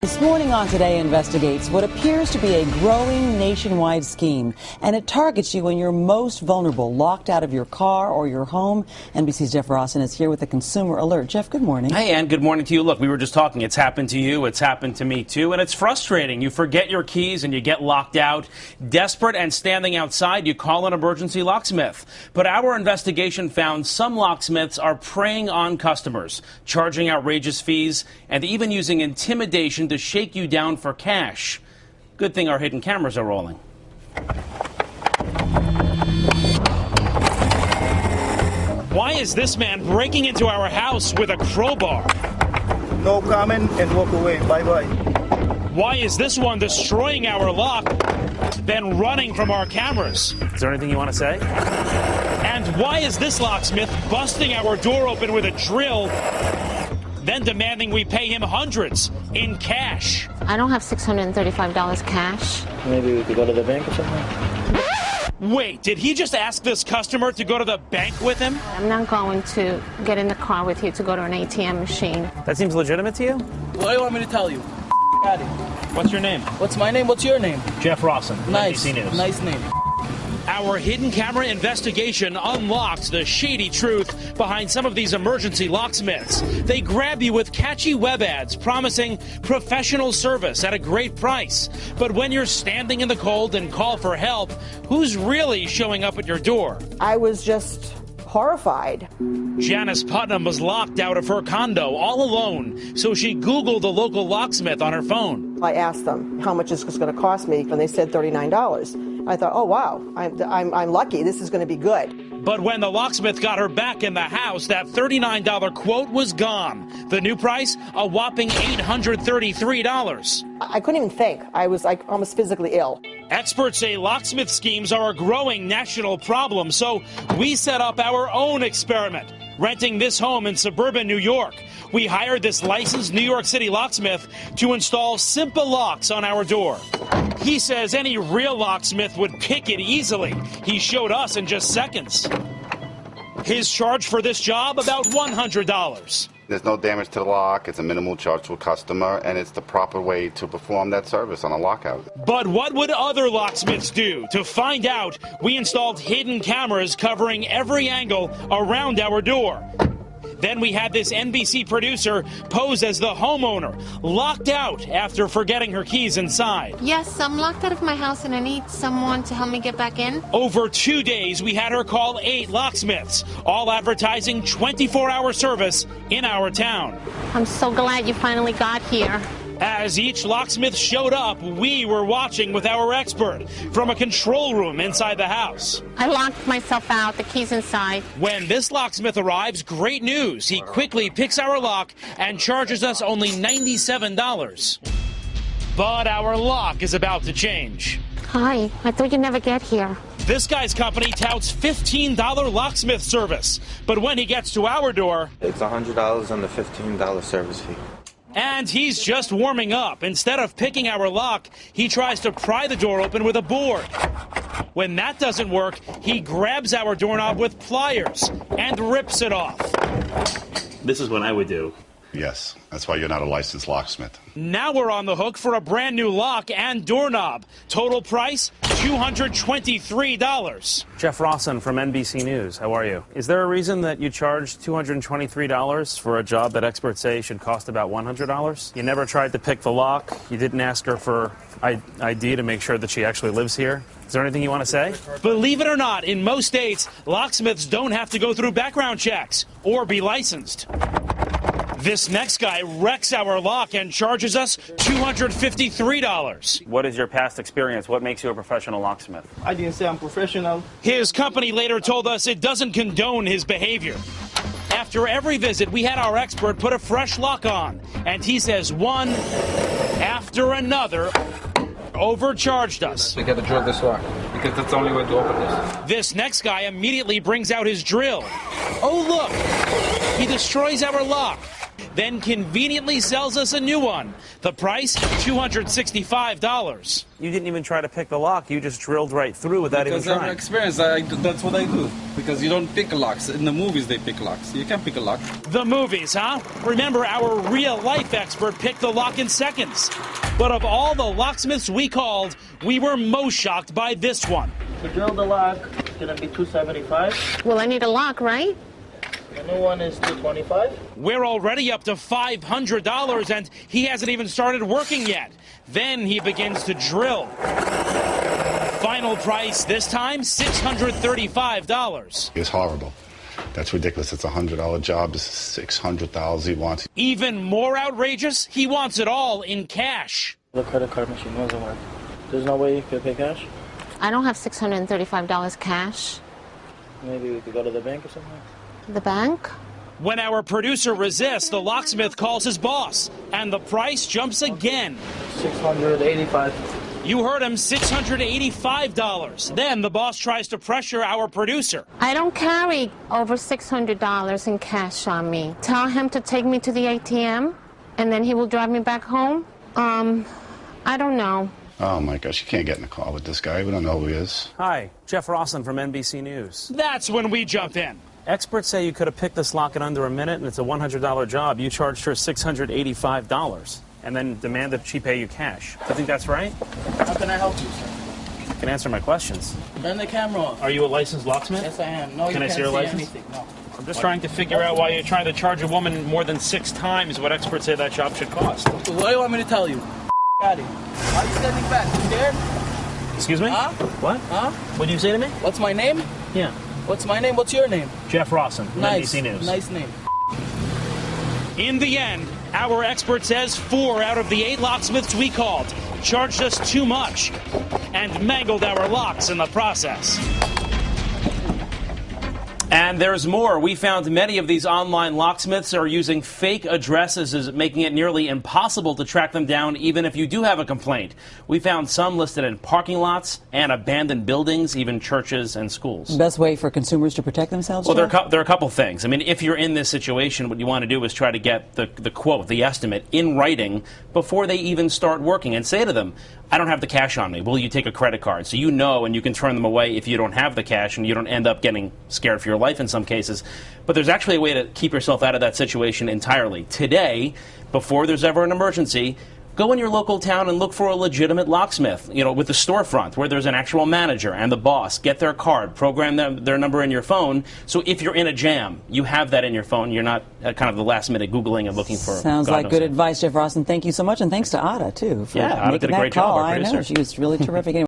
This morning on Today investigates what appears to be a growing nationwide scheme, and it targets you when you're most vulnerable, locked out of your car or your home. NBC's Jeff Rawson is here with a consumer alert. Jeff, good morning. Hey, Ann, good morning to you. Look, we were just talking. It's happened to you. It's happened to me, too. And it's frustrating. You forget your keys and you get locked out. Desperate and standing outside, you call an emergency locksmith. But our investigation found some locksmiths are preying on customers, charging outrageous fees, and even using intimidation to shake you down for cash. Good thing our hidden cameras are rolling. Why is this man breaking into our house with a crowbar? No comment and walk away. Bye-bye. Why is this one destroying our lock, then running from our cameras? Is there anything you want to say? And why is this locksmith busting our door open with a drill, then demanding we pay him hundreds in cash? I don't have $635 cash. Maybe we could go to the bank or something? Wait, did he just ask this customer to go to the bank with him? I'm not going to get in the car with you to go to an ATM machine. That seems legitimate to you? What do you want me to tell you? Got it. What's your name? What's my name? What's your name? Jeff Rawson, Nice. NBC News. Nice name. Our hidden camera investigation unlocked the shady truth behind some of these emergency locksmiths. They grab you with catchy web ads promising professional service at a great price. But when you're standing in the cold and call for help, who's really showing up at your door? I was just horrified. Janice Putnam was locked out of her condo all alone, so she Googled the local locksmith on her phone. I asked them how much is this going to cost me, and they said $39. I thought, oh wow, I'm lucky. This is going to be good. But when the locksmith got her back in the house, that $39 quote was gone. The new price, a whopping $833. I couldn't even think. I was like almost physically ill. Experts say locksmith schemes are a growing national problem, so we set up our own experiment, renting this home in suburban New York. We hired this licensed New York City locksmith to install simple locks on our door. He says any real locksmith would pick it easily. He showed us in just seconds. His charge for this job, about $100. There's no damage to the lock. It's a minimal charge to a customer, and it's the proper way to perform that service on a lockout. But what would other locksmiths do? To find out, we installed hidden cameras covering every angle around our door. Then we had this NBC producer pose as the homeowner, locked out after forgetting her keys inside. Yes, I'm locked out of my house and I need someone to help me get back in. Over 2 days, we had her call 8 locksmiths, all advertising 24-hour service in our town. I'm so glad you finally got here. As each locksmith showed up, we were watching with our expert from a control room inside the house. I locked myself out, the keys inside. When this locksmith arrives, great news. He quickly picks our lock and charges us only $97. But our lock is about to change. Hi, I thought you'd never get here. This guy's company touts $15 locksmith service. But when he gets to our door, it's $100 and the $15 service fee. And he's just warming up. Instead of picking our lock, he tries to pry the door open with a board. When that doesn't work, he grabs our doorknob with pliers and rips it off. This is what I would do. Yes, that's why you're not a licensed locksmith. Now we're on the hook for a brand new lock and doorknob. Total price, $223. Jeff Rawson from NBC News. How are you? Is there a reason that you charge $223 for a job that experts say should cost about $100? You never tried to pick the lock. You didn't ask her for ID to make sure that she actually lives here. Is there anything you want to say? Believe it or not, in most states, locksmiths don't have to go through background checks or be licensed. This next guy wrecks our lock and charges us $253. What is your past experience? What makes you a professional locksmith? I didn't say I'm professional. His company later told us it doesn't condone his behavior. After every visit, we had our expert put a fresh lock on, and he says one after another overcharged us. We got to drill this lock because that's the only way to open this. This next guy immediately brings out his drill. Oh, look, he destroys our lock. then conveniently sells us a new one. The price, $265. You didn't even try to pick the lock. You just drilled right through without even trying. Because of experience, that's what I do. Because you don't pick locks. In the movies, they pick locks. You can't pick a lock. The movies, huh? Remember, our real-life expert picked the lock in seconds. But of all the locksmiths we called, we were most shocked by this one. To drill the lock, it's gonna be $275. Well, I need a lock, right? The new one is $225. We're already up to $500, and he hasn't even started working yet. Then he begins to drill. Final price this time, $635. It's horrible. That's ridiculous. It's a $100 job. This is $600,000 he wants. Even more outrageous, he wants it all in cash. The credit card machine doesn't work. There's no way you could pay cash? I don't have $635 cash. Maybe we could go to the bank or something? The bank? When our producer resists, the locksmith calls his boss, and the price jumps again. $685. You heard him, $685. Then the boss tries to pressure our producer. I don't carry over $600 in cash on me. Tell him to take me to the ATM, and then he will drive me back home. I don't know. Oh my gosh, you can't get in a car with this guy. We don't know who he is. Hi, Jeff Rawson from NBC News. That's when we jump in. Experts say you could have picked this lock in under a minute, and it's a $100 job. You charged her $685 and then demanded she pay you cash. Do you think that's right? How can I help you, sir? You can answer my questions. Turn the camera off. Are you a licensed locksmith? Yes, I am. No, Can you I can't see your license? anything. No. I'm just trying to figure out why you're trying to charge a woman more than 6 times what experts say that job should cost. What do you want me to tell you? Got it. Why are you standing back? You scared? Excuse me? Huh? What? Huh? What did you say to me? What's my name? Yeah. What's my name? What's your name? Jeff Rawson from Nice. NBC News. Nice name. In the end, our expert says 4 out of the 8 locksmiths we called charged us too much and mangled our locks in the process. And there's more. We found many of these online locksmiths are using fake addresses, making it nearly impossible to track them down even if you do have a complaint. We found some listed in parking lots and abandoned buildings, even churches and schools. Best way for consumers to protect themselves? Well, there Jeff? are a couple things. I mean, if you're in this situation, what you want to do is try to get the quote, the estimate, in writing before they even start working, and say to them, I don't have the cash on me. Will you take a credit card? So you know, and you can turn them away if you don't have the cash, and you don't end up getting scared for your life in some cases. But there's actually a way to keep yourself out of that situation entirely. Today, before there's ever an emergency, go in your local town and look for a legitimate locksmith, with the storefront where there's an actual manager and the boss. Get their card, program their number in your phone, so if you're in a jam, you have that in your phone. You're not kind of the last minute Googling and looking for. Sounds like good advice, Jeff Rawson. Thank you so much, and thanks to Ada, too, for Ada making did a that great call. job, our I know, producer. she was really terrific. Anyway.